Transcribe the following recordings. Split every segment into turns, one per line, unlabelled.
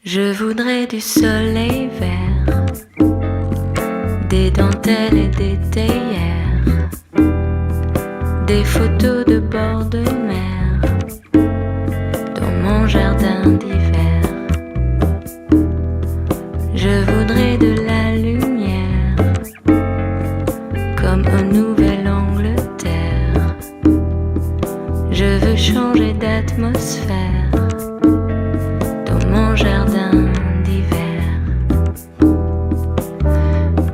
Je voudrais du soleil vert, des dentelles et des théières, des photos de bord de mer dans mon jardin d'hiver. Je voudrais de la lumière comme en Nouvelle-Angleterre. Je veux changer d'atmosphère dans mon jardin d'hiver.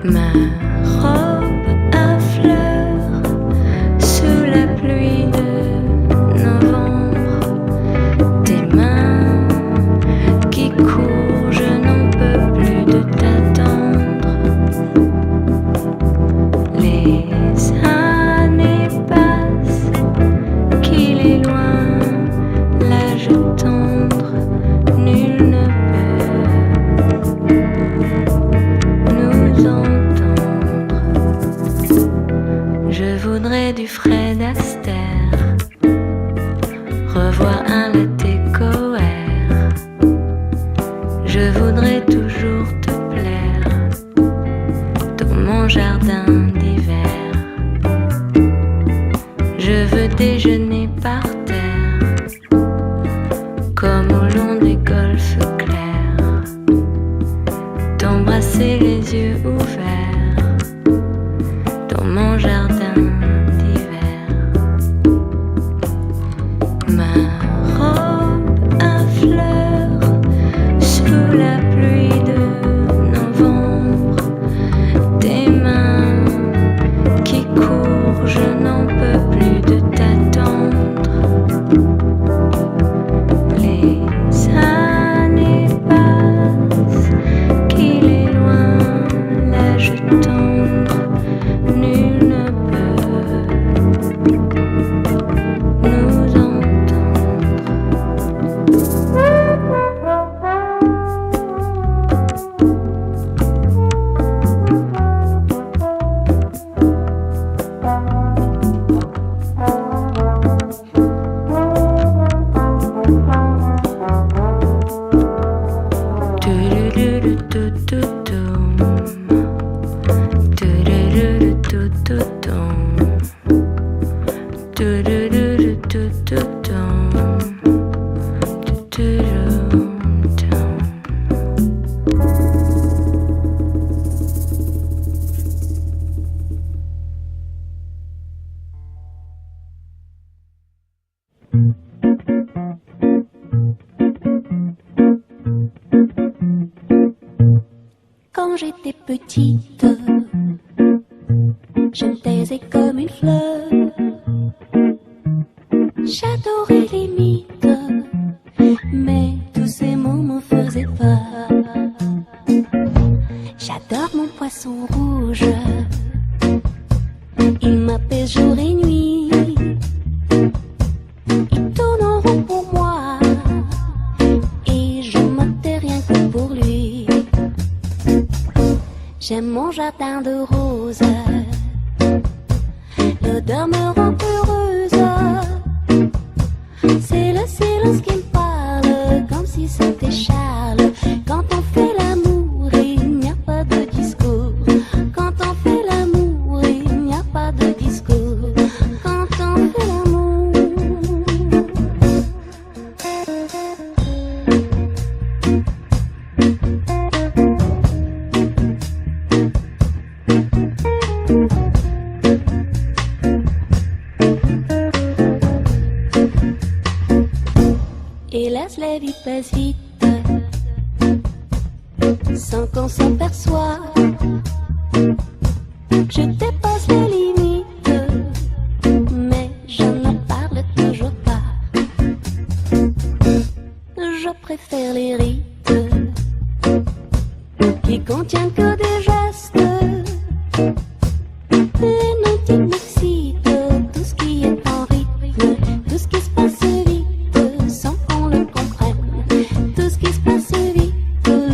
Ma robe à fleurs sous la pluie de novembre. Tes mains qui courent, je n'en peux plus de t'attendre. Les années passent, qu'il est loin l'âge tendre. Nul ne peut nous entendre. Je voudrais du Fred Astaire, revoir un latte coère. Je voudrais toujours te plaire dans mon jardin d'hiver. Je veux déjeuner par terre comme au long des golfes clairs, t'embrasser les yeux ouverts dans mon jardin d'hiver. Ma robe à fleurs sous la pluie de novembre. Tes mains qui courent, je n'en peux plus de t'attendre. Les années passent, qu'il est loin l'âge tendre. Nul ne peut nous entendre.
Quand j'étais petite, je me taisais comme une fleur. J'adorais les mythes, mais tous ces mots me faisaient peur. J'adore mon poisson rouge, il m'apaise jour et nuit. Il tourne en rond pour moi, et je me tais rien que pour lui. J'aime mon jardin de roses, l'odeur me rend heureuse. C'est le silence qui me parle, comme si c'était Charles. Quand on fait l'amour, il n'y a pas de discours. Quand on fait l'amour, il n'y a pas de discours. Quand on fait l'amour. Hélas, la vie passe vite, sans qu'on s'en perçoit. Je dépasse les limites, mais je ne parle toujours pas. Je préfère les rites qui contiennent que des gestes. Les notes qui m'excitent, tout ce qui est en rythme, tout ce qui se passe vite. Sans qu'on le comprenne, tout ce qui se passe vite,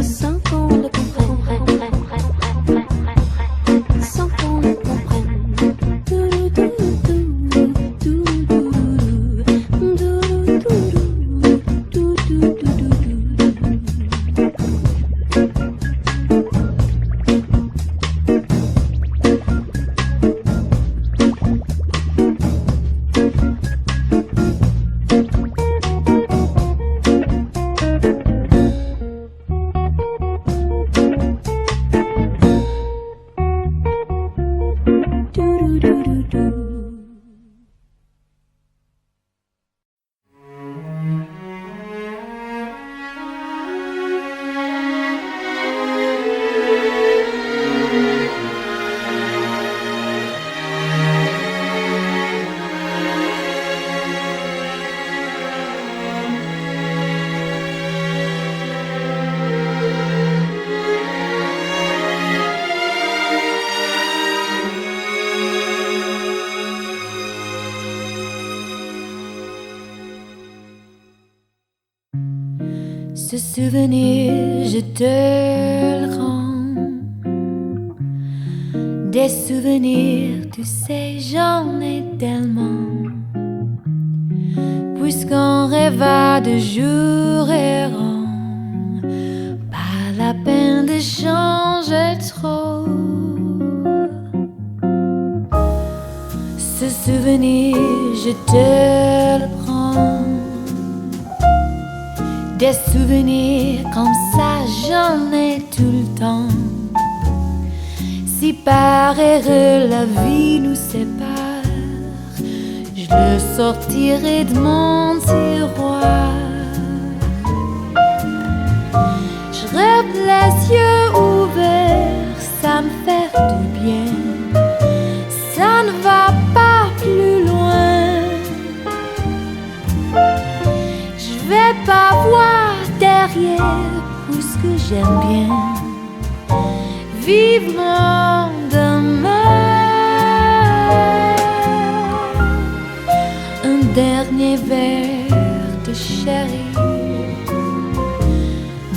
sans qu'on le comprenne, sans qu'on le comprenne. Ce souvenir, je te le rends. Des souvenirs, tu sais, j'en ai tellement. Puisqu'on rêva de jours errants, pas la peine de changer trop. Ce souvenir, je te le prends. Des souvenirs comme ça, j'en ai tout le temps. Si par erreur la vie nous sépare, je le sortirai de mon tiroir. Je rêve les yeux ouverts, ça me fait du bien. Ça ne va pas plus loin. Je vais pas voir derrière, puisque j'aime bien vivre mon demain. Un dernier verre de sherry,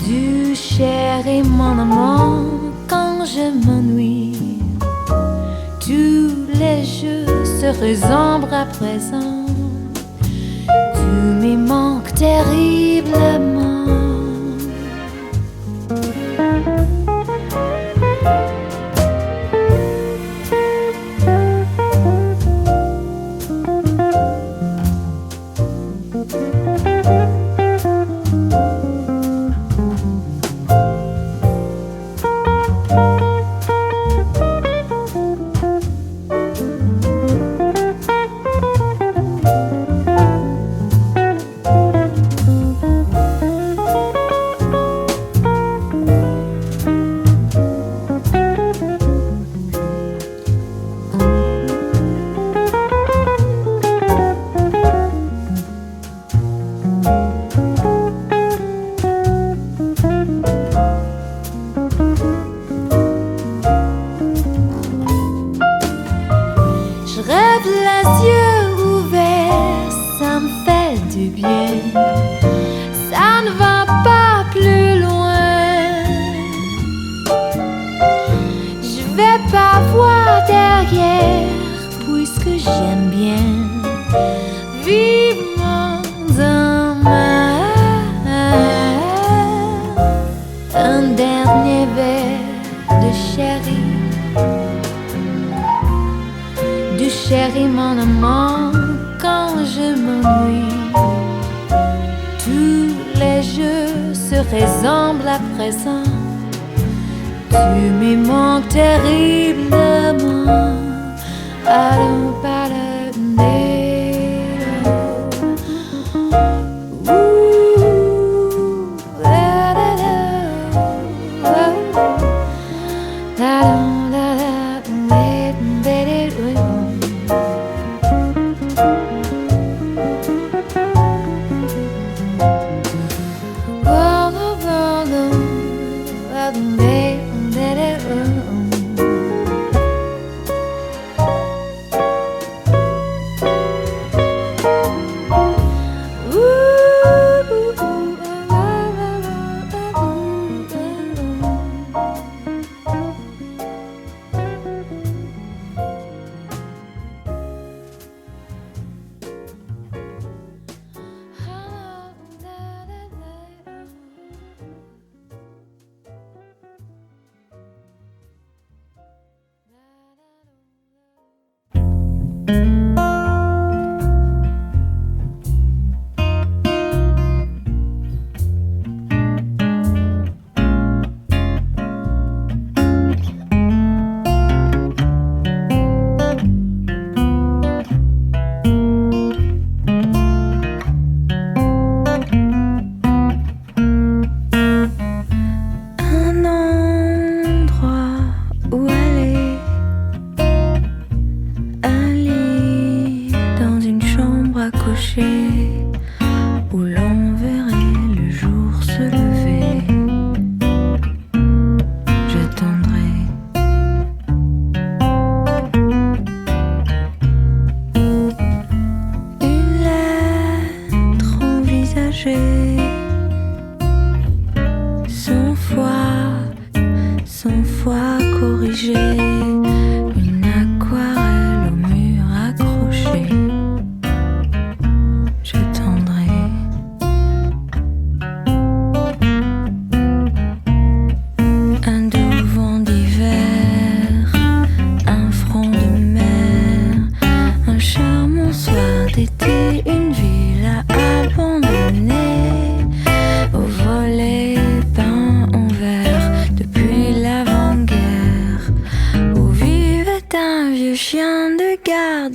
du chéri mon amant. Quand je m'ennuie, tous les jeux se ressemblent à présent. Tu me manques terriblement.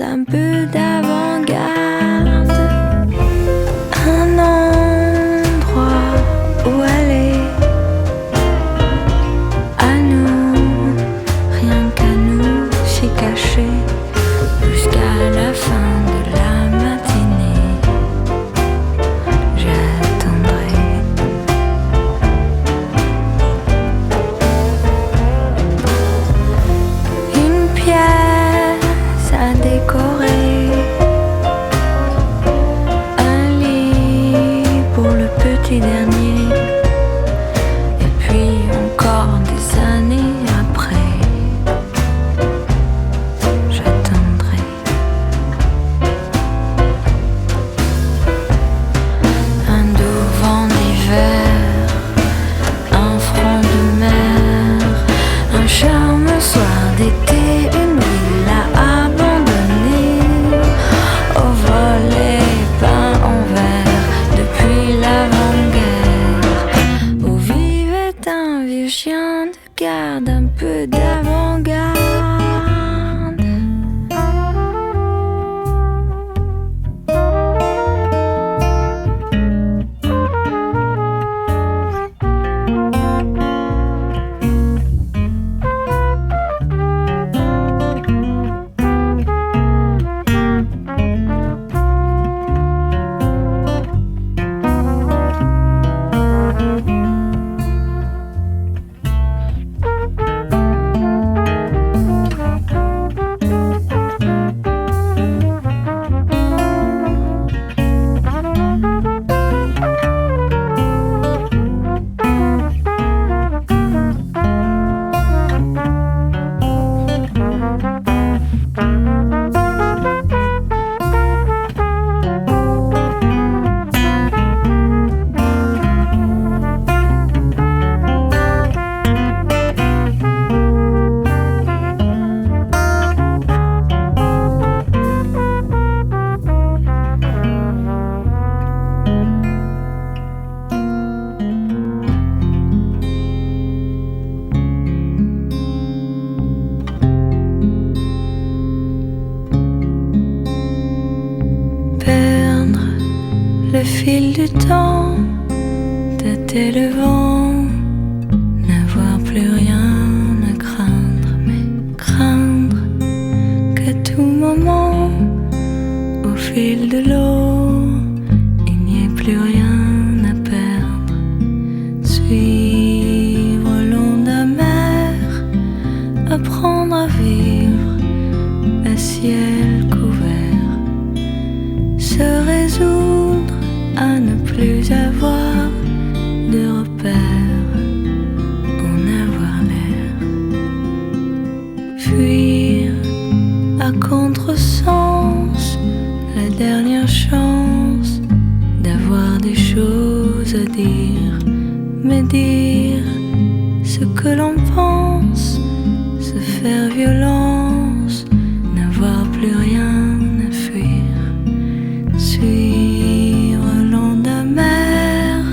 garde, un peu d'avant-garde. Un endroit où aller, à nous, rien qu'à nous, s'y cacher, jusqu'à la fin de la matinée. J'attendrai. Une pièce à décorer, un lit pour le petit dernier, et puis encore des années après, j'attendrai. Un doux vent d'hiver, un front de mer, un charme soir d'été, une ville à abandonner, au volet peint en vert depuis l'avant-guerre, où vivait un vieux chien de garde, un peu d'avant-garde. Perdre le fil du temps, tâter le vent, n'avoir plus rien à craindre, mais craindre qu'à tout moment, au fil de l'eau, il n'y ait plus rien à perdre. Suivre l'onde amère, apprendre à vivre à ciel couvert, se résoudre à ne plus avoir de repères, en avoir l'air, fuir à contresens, la dernière chance d'avoir des choses à dire, mais dire ce que l'on pense, se faire violence, n'avoir plus rien à fuir, suivre l'onde amère,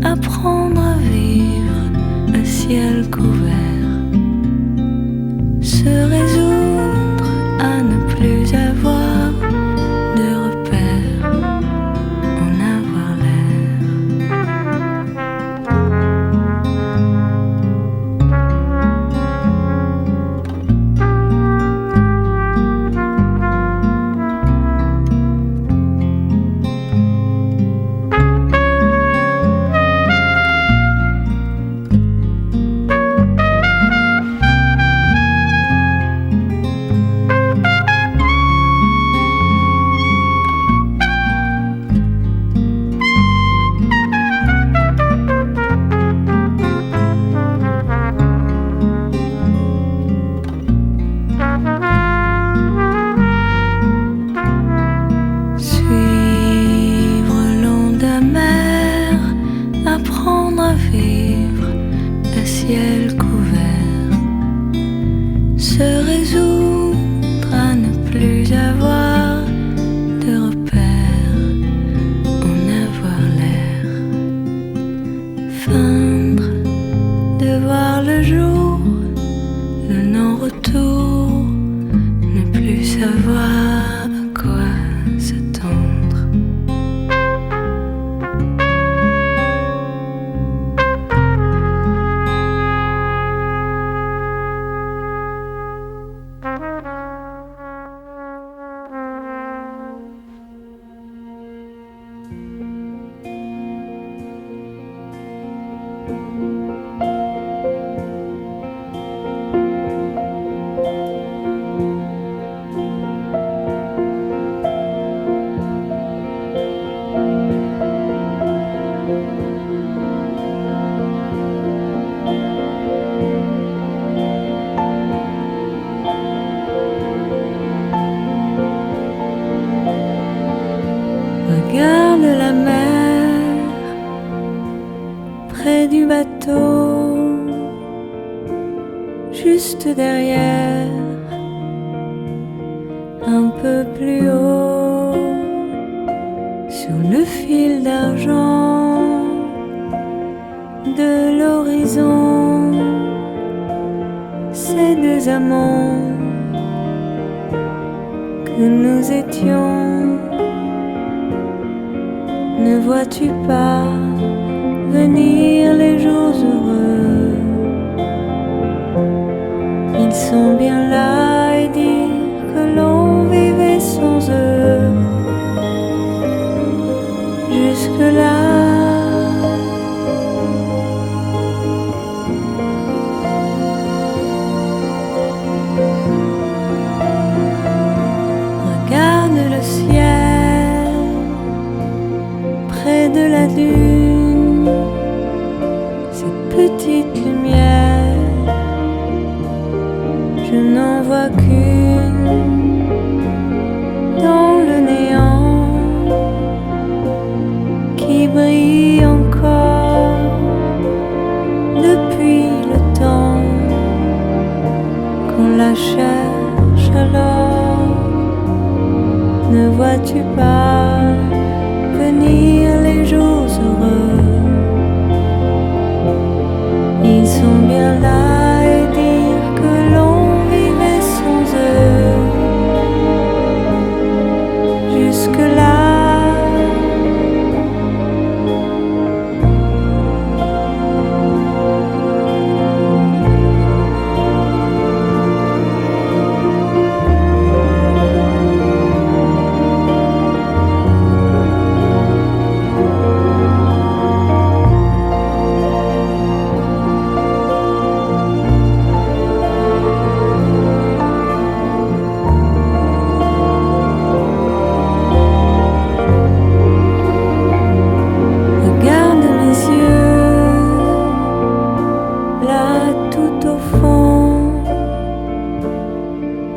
apprendre à vivre à ciel couvert, se résoudre à ne plus avoir de repères, en avoir l'air. ciel couvert, se résoudre à ne plus avoir de repères, en avoir l'air, feindre de voir le jour, le non-retour, ne plus savoir à quoi s'attendre. Regarde la mer près du bateau, juste derrière, un peu plus haut, sur le fil d'argent de l'horizon, ces deux amants que nous étions. Ne vois-tu pas venir les jours heureux? Ils sont bien là et dire que l'on vivait sans eux. Jusque-là, regarde le ciel près de la lune, cette petite lumière, je n'en vois qu'une dans le néant qui brille encore depuis le temps qu'on la cherche alors. Ne vois-tu pas venir les jours heureux? Ils sont bien là et dire que l'on vivait sans eux. Jusque-là,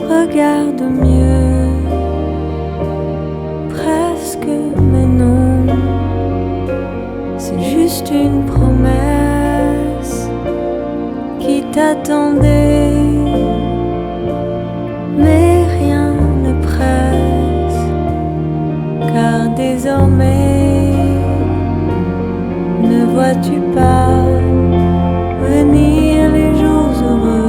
regarde mieux, presque, mais non, c'est juste une promesse qui t'attendait, mais rien ne presse, car désormais, ne vois-tu pas venir les jours heureux?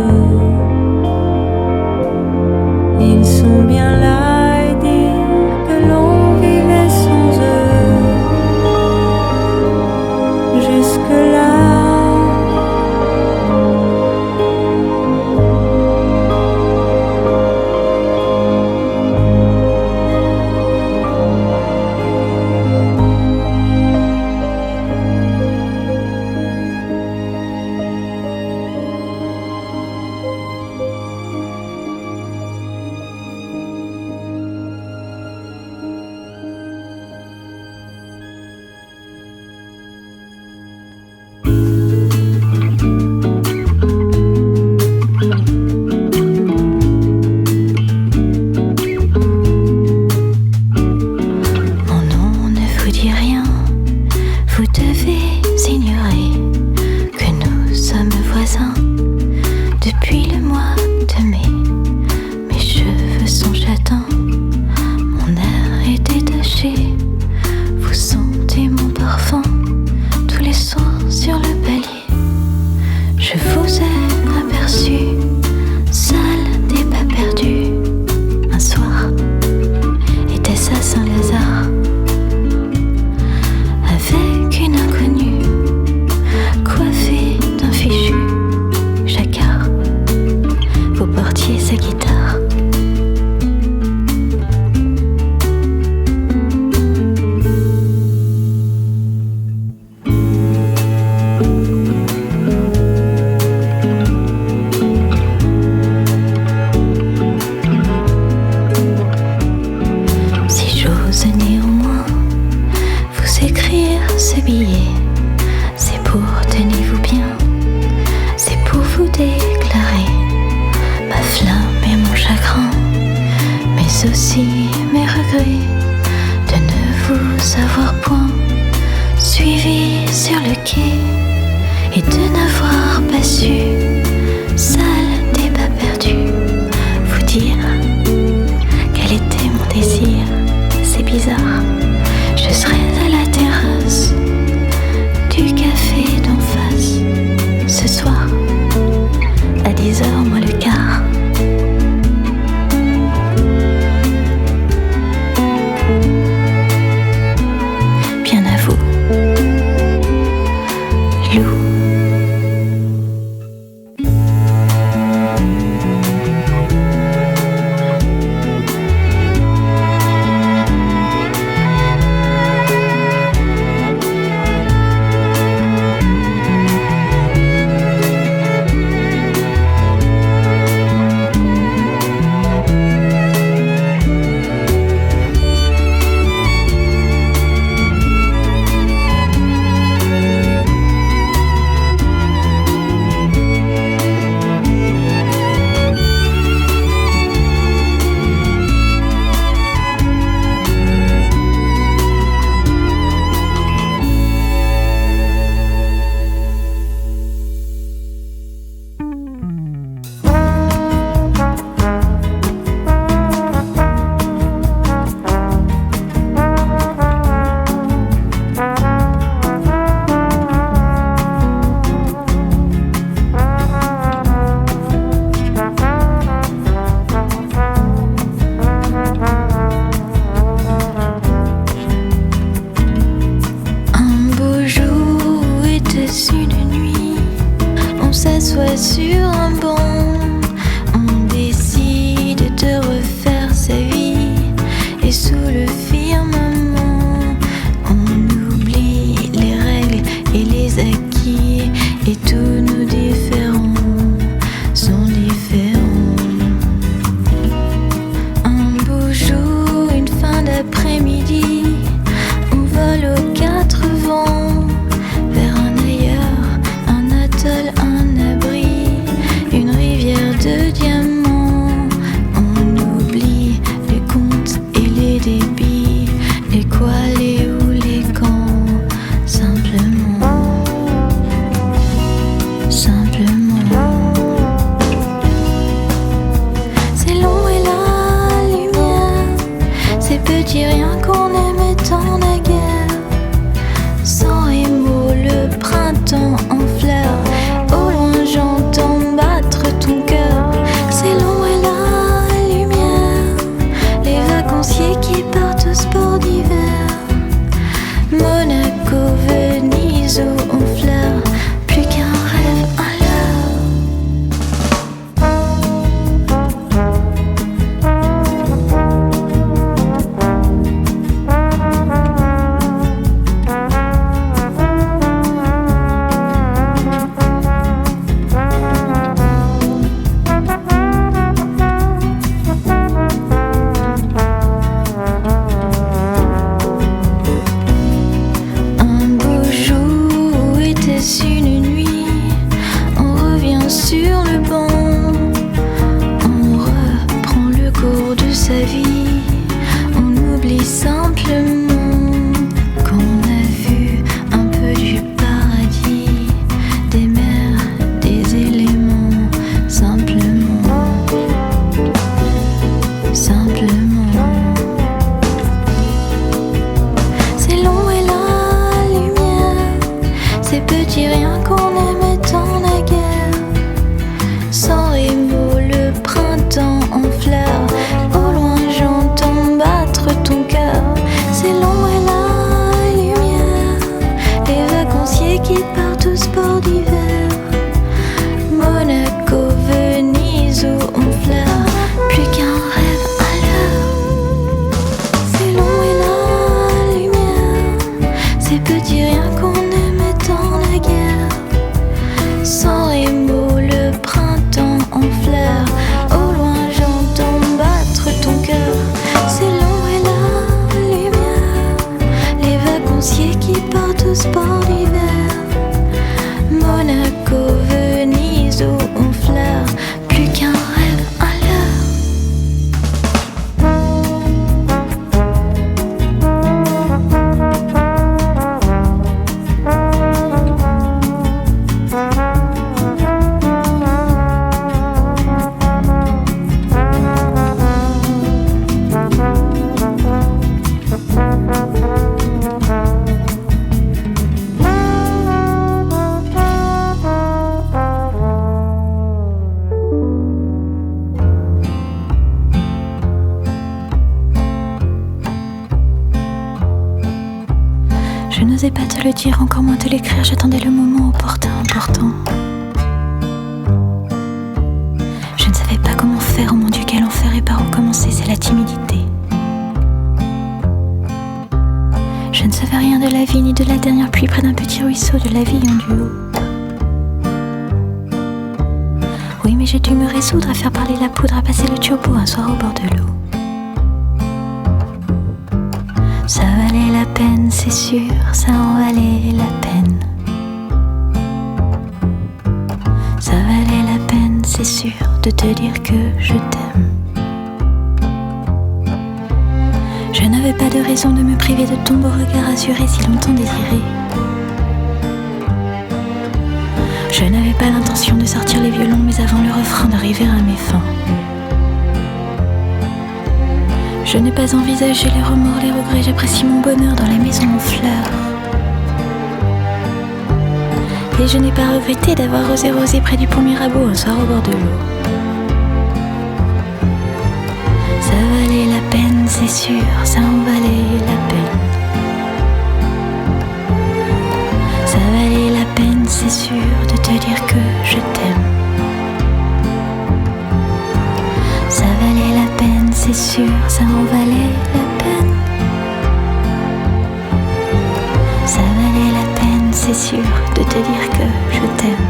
Ils sont bien là et dire que l'on vivait sans eux. Jusque-là,
vous ai aperçu, salle des pas perdus, un soir
et de n'avoir pas su, seul débat perdu, vous dire quel était mon désir. C'est bizarre, je serai à la terrasse du café d'en face ce soir à 10h moins le quart. Bien à vous, Lou. S'assoit sur un banc, on décide de refaire sa vie, et sous le firmament, on oublie les règles et les acquis, et tous nos différends sont différents. Un beau jour, une fin d'après-midi, on vole aux quatre vents vers un ailleurs, un atoll, un abri, une rivière de diamants. On oublie les comptes et les débits, les quoi, les où, les quand. Simplement, simplement. C'est long et la lumière, ces petits riens qu'on aimait tant naguère. Sans et mots, le printemps en fleurs. Au loin j'entends battre ton cœur. C'est long et la lumière, les vacanciers qui partent au sport d'hiver. Monaco, Venise ou Honfleur, plus qu'un rêve à l'heure. Un beau jour, était-ce une nuit? On revient sur le banc, on reprend le cours de sa vie. On oublie simplement qu'on a vu un peu du paradis, des mers, des éléments. Simplement, simplement. C'est long et la lumière, ces petits riens qu'on aimait tant naguère. Sans et mots, le printemps en fleurs. Au loin j'entends battre ton cœur. C'est long et la lumière, les vacanciers qui partent au sport d'hiver. Monaco, Venise ou Honfleur, plus qu'un rêve à l'heure. C'est long et la lumière, ces petits riens qu'on aimait tant naguère.
le dire, encore moins te l'écrire. J'attendais le moment opportun, important. Je ne savais pas comment faire, oh mon Dieu, quel enfer, et par où commencer, c'est la timidité. Je ne savais rien de la vie, ni de la dernière pluie près d'un petit ruisseau, de la vie en duo. Oui, mais j'ai dû me résoudre à faire parler la poudre, à passer le turbo un soir au bord de l'eau. Ça valait la peine, c'est sûr, ça en valait la peine. Ça valait la peine, c'est sûr, de te dire que je t'aime. Je n'avais pas de raison de me priver de ton beau regard assuré si longtemps désiré. Je n'avais pas l'intention de sortir les violons, mais avant le refrain d'arriver à mes fins. Je n'ai pas envisagé les remords, les regrets, j'apprécie mon bonheur dans la maison en fleurs. Et je n'ai pas regretté d'avoir osé près du pont Mirabeau un soir au bord de l'eau. Ça valait la peine, c'est sûr, ça en valait la peine. Ça valait la peine, c'est sûr, de te dire que je t'aime. Ça valait la peine, c'est sûr, ça en valait la peine. Ça valait la peine, c'est sûr, de te dire que je t'aime.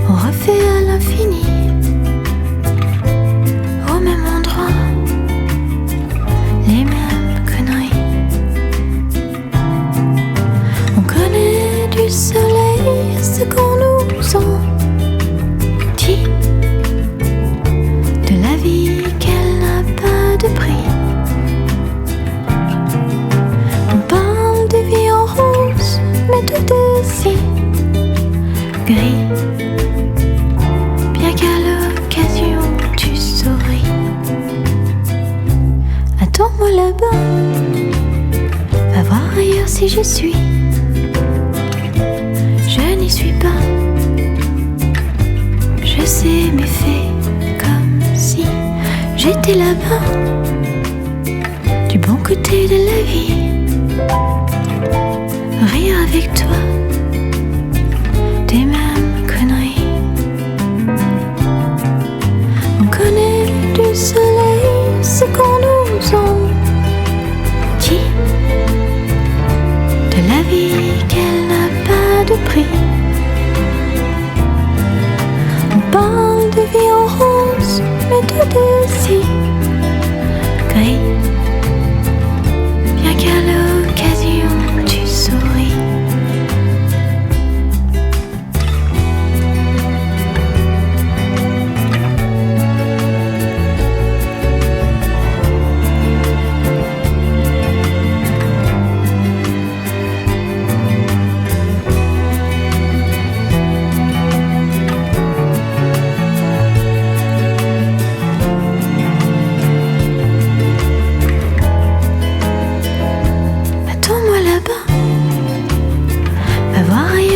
On refait à l'infini.
je suis. Je n'y suis pas. Je sais mais fais comme si j'étais là-bas, du bon côté de la vie. Rire avec toi des mêmes conneries. On connaît du soleil ce qu'on nous en dit, de la vie qu'elle n'a pas de prix. On parle de vie en rose, mais tout est si gris. Bien qu'à l'occasion tu souris.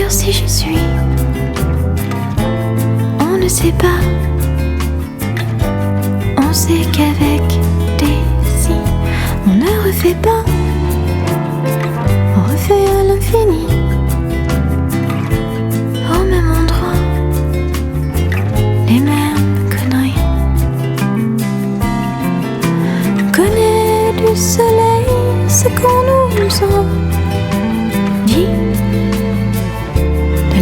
Si je suis, on ne sait pas. On sait qu'avec des si, on ne refait pas. On refait à l'infini, au même endroit, les mêmes conneries. On connaît du soleil ce qu'on nous en dit,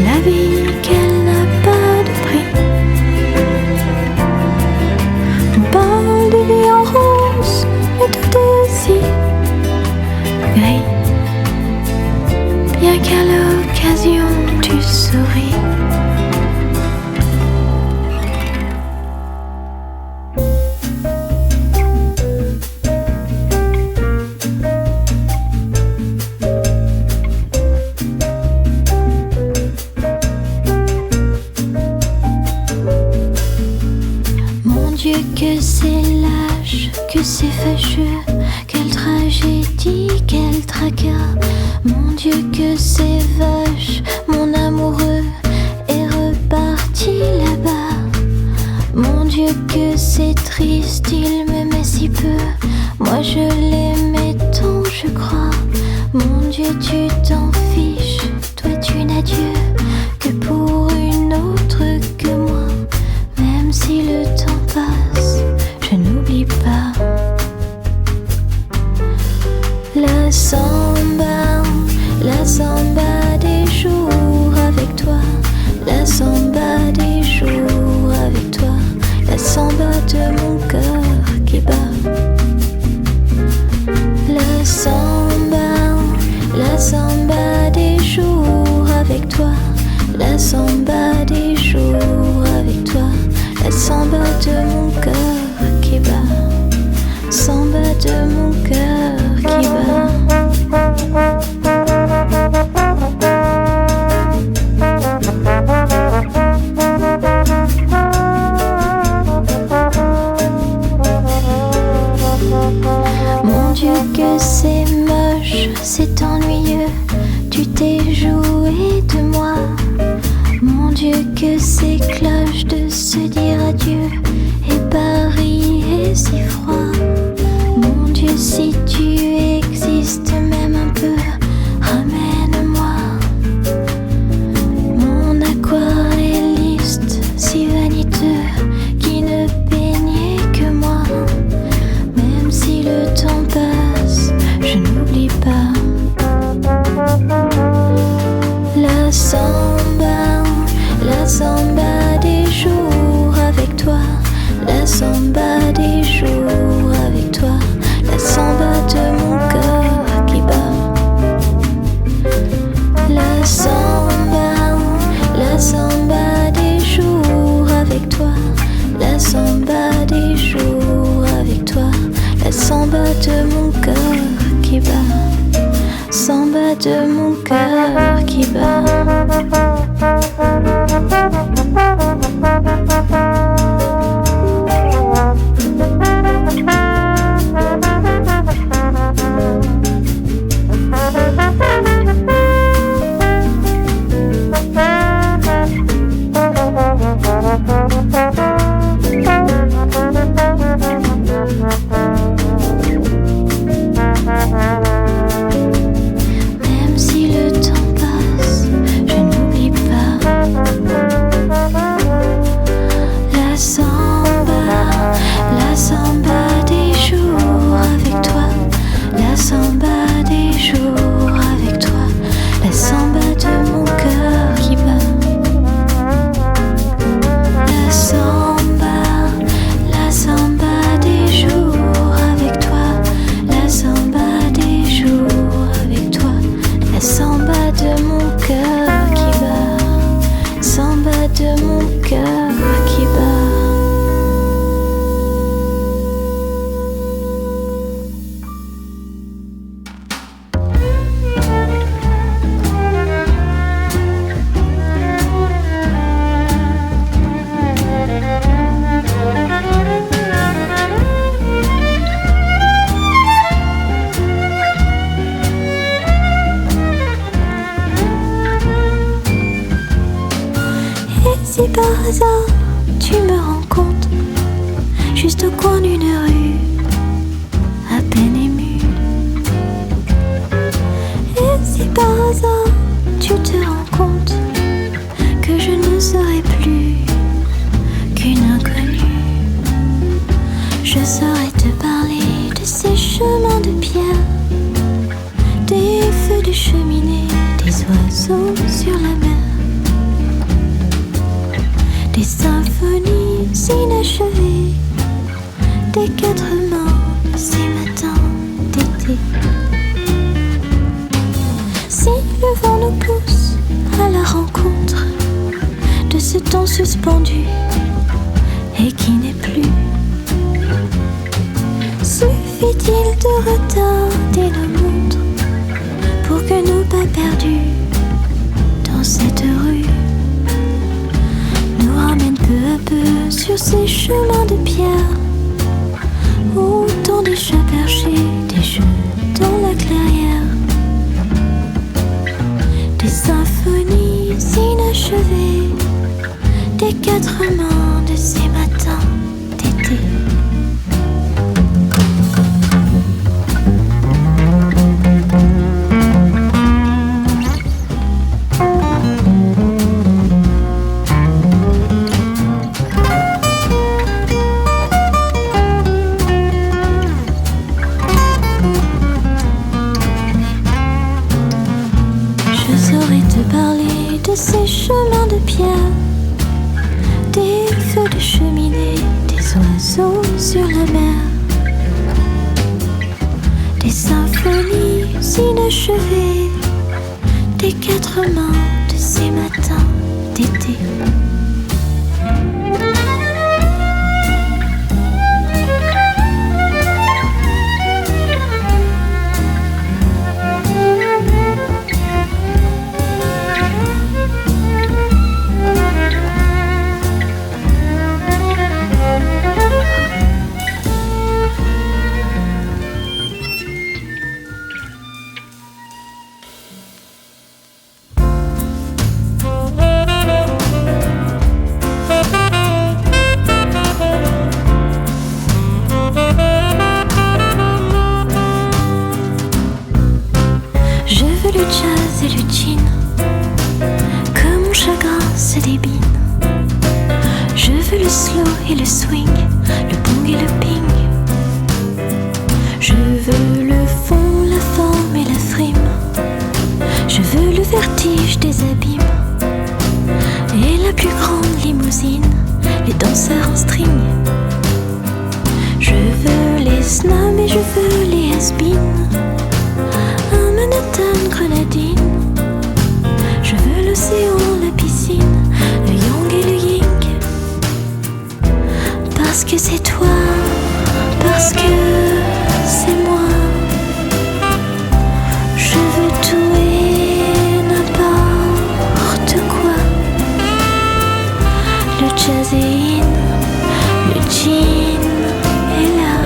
la vie qu'elle n'a pas de prix. On parle de vie en rose, mais tout est si gris. Bien qu'à l'occasion tu souris. Que c'est lâche, que c'est fâcheux, quelle tragédie, quel tracas. Mon Dieu que c'est vache, mon amoureux est reparti là-bas. Mon Dieu que c'est triste, il m'aimait si peu, moi je l'aimais tant je crois. Mon Dieu tu t'en fiches, toi tu n'as Dieu que pour une autre que moi. Même si le temps passe, je n'oublie pas. La samba des jours avec toi. La samba des jours avec toi. La samba de mon cœur qui bat. La samba des jours avec toi. La samba des jours avec toi. La samba de mon cœur qui bat. Samba de mon cœur qui bat. Mon Dieu que c'est moche, c'est ennuyeux, tu t'es joué de moi. Mon Dieu que c'est cloche de se dire adieu, et Paris est si froid. Mon Dieu si tu existes même un peu, ramène-moi. Mon aquarelliste si vaniteux, qui ne peignait que moi. Même si le temps passe, je n'oublie pas. La samba des jours avec toi. La samba des jours avec toi. La samba de mon cœur qui bat. La samba des jours avec toi. La samba des jours avec toi. La samba de mon cœur qui bat. Samba de mon cœur qui bat. par hasard, tu me rencontres juste au coin d'une rue, à peine émue. Et si par hasard tu te rends compte que je ne serai plus qu'une inconnue, je saurais te parler de ces chemins de pierre, des feux de cheminée, des oiseaux sur la mer, des symphonies inachevées, des quatre mains de ces matins d'été. Si le vent nous pousse à la rencontre de ce temps suspendu et qui n'est plus, suffit-il de retarder nos montres pour que nos pas perdus dans cette rue nous ramènent peu à peu sur ces chemins de pierre, où tant des chats perchés, des jeux dans la clairière, des symphonies inachevées, des quatre mains de ces matins d'été. Ces chemins de pierre, des feux de cheminée, des oiseaux sur la mer, des symphonies inachevées, des quatre mains de ces matins d'été. Et le swing, le bong et le ping. Je veux le fond, la forme et la frime. Je veux le vertige des abîmes et la plus grande limousine, les danseurs en string. Je veux les snobs et je veux les has-beens, un Manhattan grenadine. Je veux l'océan, la piscine, le yang et le yin. Parce que c'est toi, parce que c'est moi. Je veux tout et n'importe quoi. Le jazz est in, le jean est là,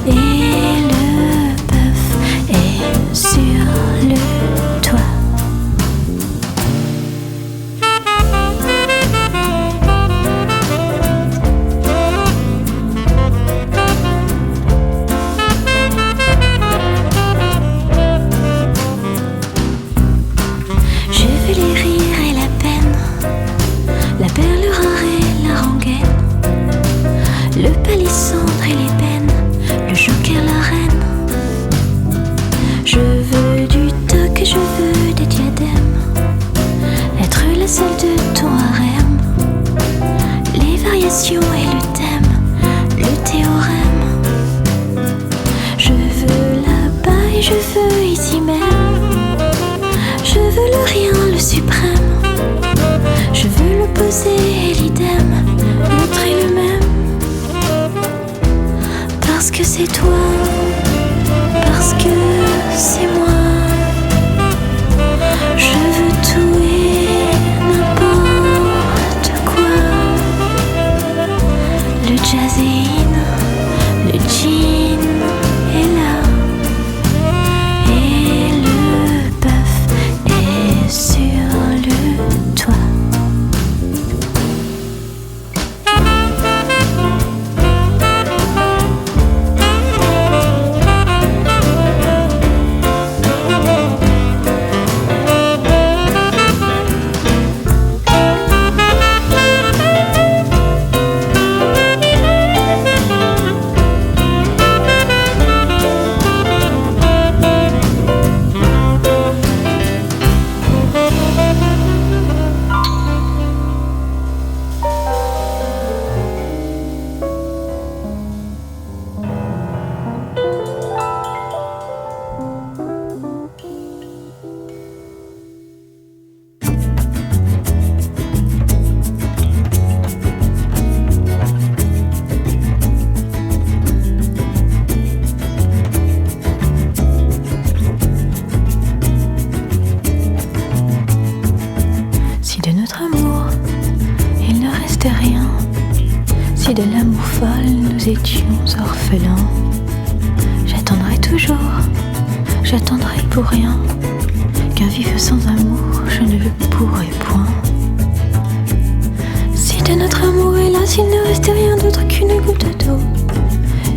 et le bœuf est sur le toit. Le palissandre et l'ébène, le joker, la reine. Je veux du toc et je veux des diadèmes, être la seule de ton harem. Les variations et le thème, le théorème. Je veux là-bas et je veux ici même. Je veux le rien, le suprême. Je veux l'opposé et l'idem, l'autre et le même. Parce que c'est toi, parce que c'est moi. Je veux tout et n'importe quoi. Le jazz est in, le jean est là, et le bœuf est sur le toit. nous étions orphelins. J'attendrai toujours, j'attendrai pour rien, car vivre sans amour, je ne le pourrai point. Si de notre amour hélas il ne restait rien d'autre qu'une goutte d'eau,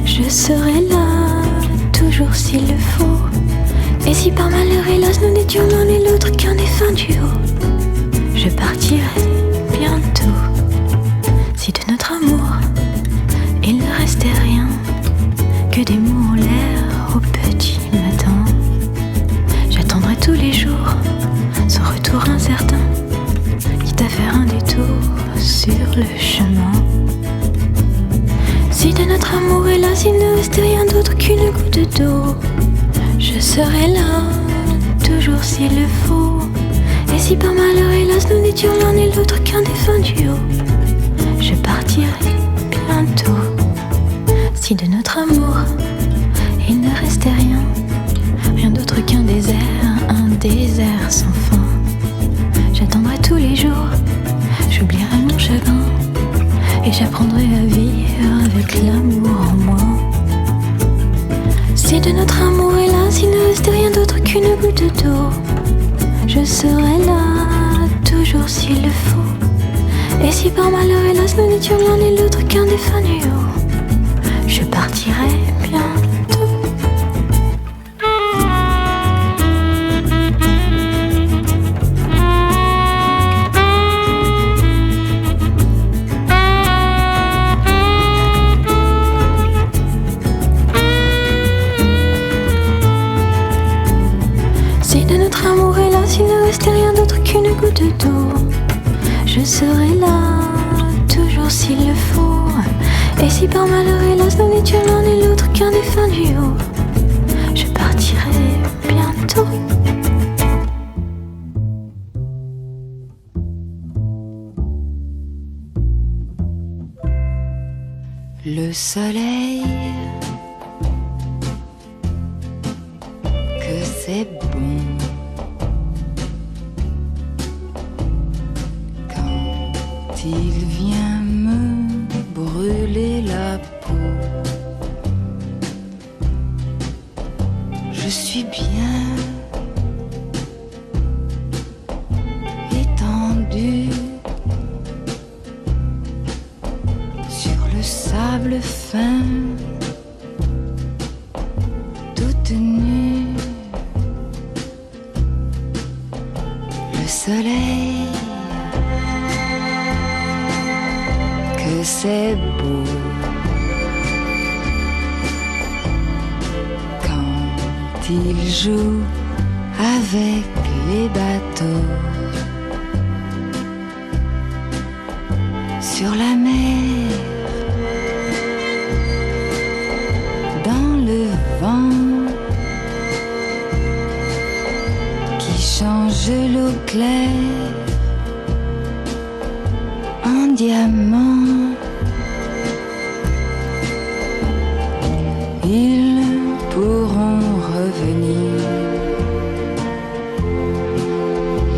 je serai là, toujours s'il le faut. Et si par malheur hélas nous n'étions l'un et l'autre qu'un défunt duo, je partirai bientôt. Si de notre amour il ne restait rien que des mots en l'air au petit matin, j'attendrai tous les jours son retour incertain, quitte à faire un détour sur le chemin. Si de notre amour hélas il ne restait rien d'autre qu'une goutte d'eau, je serai là, toujours s'il le faut. Et si par malheur hélas nous n'étions l'un et l'autre qu'un défunt duo, je partirai bientôt. Si de notre amour il ne restait rien, rien d'autre qu'un désert, un désert sans fin, j'attendrai tous les jours, j'oublierai mon chagrin et j'apprendrai à vivre avec l'amour en moi. Si de notre amour hélas il ne restait rien d'autre qu'une goutte d'eau, je serai là, toujours s'il le faut. Et si par malheur hélas nous n'étions l'un et l'autre qu'un défunt duo, je partirai bientôt. Si de notre amour hélas il ne restait rien d'autre qu'une goutte d'eau, je serai là, toujours s'il le faut. Et si par malheur hélas nous n'étions l'un et l'autre qu'un défunt duo, je partirai bientôt.
Le soleil, que c'est bon quand il vient me brûler la peau. Je suis bien étendue sur le sable fin, toute nue. Le soleil, que c'est beau quand il joue avec les bateaux sur la mer, dans le vent qui change l'eau claire en diamant. Ils pourront revenir,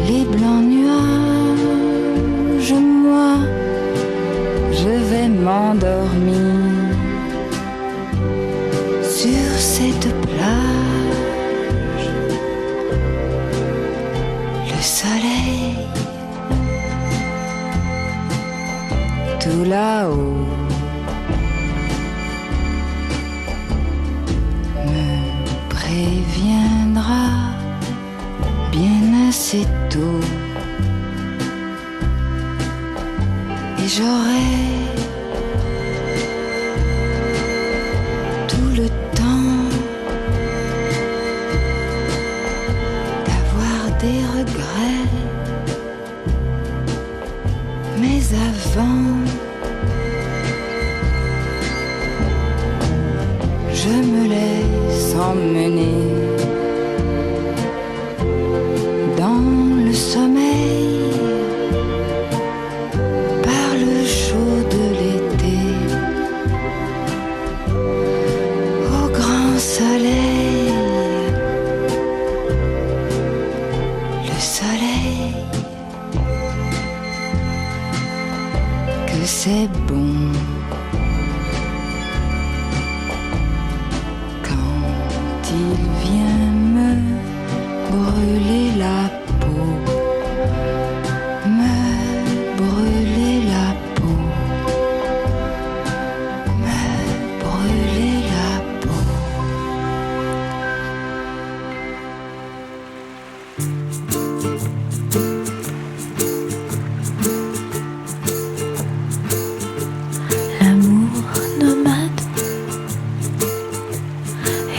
les blancs nuages, moi je vais m'endormir sur cette plage. Le soleil, tout là-haut, préviendra bien assez tôt, et j'aurai tout le temps d'avoir des regrets. Mais avant, je me laisse emmener dans le sommeil par le chaud de l'été, au grand soleil. Le soleil, que c'est bon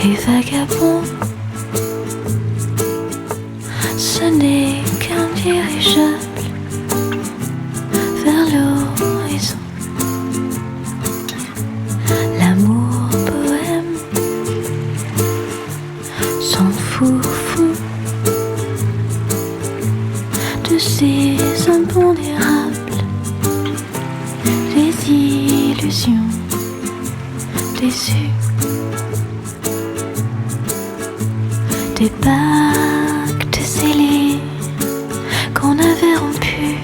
et vagabond. Ce n'est qu'un dirigeable vers l'horizon. L'amour bohème s'en fout de ces impondérables, des illusions déçues, des pactes scellés qu'on avait rompus,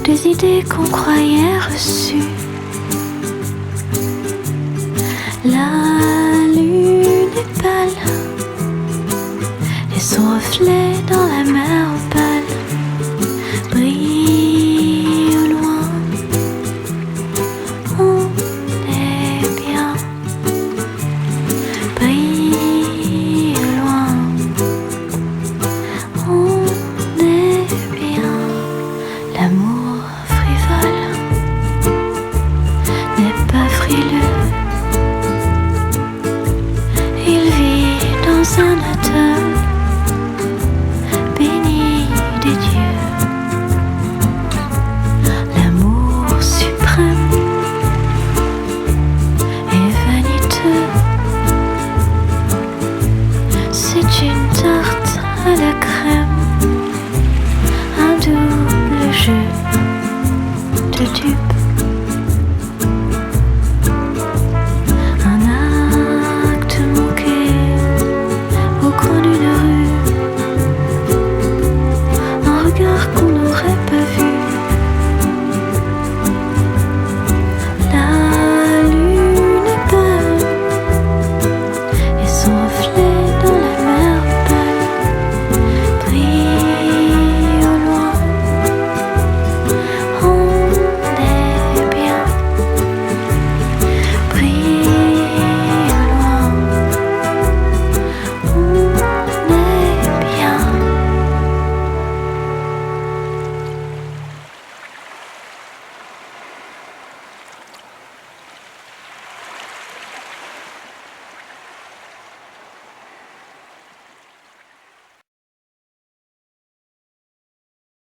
des idées qu'on croyait reçues. La lune est pâle et son reflet dans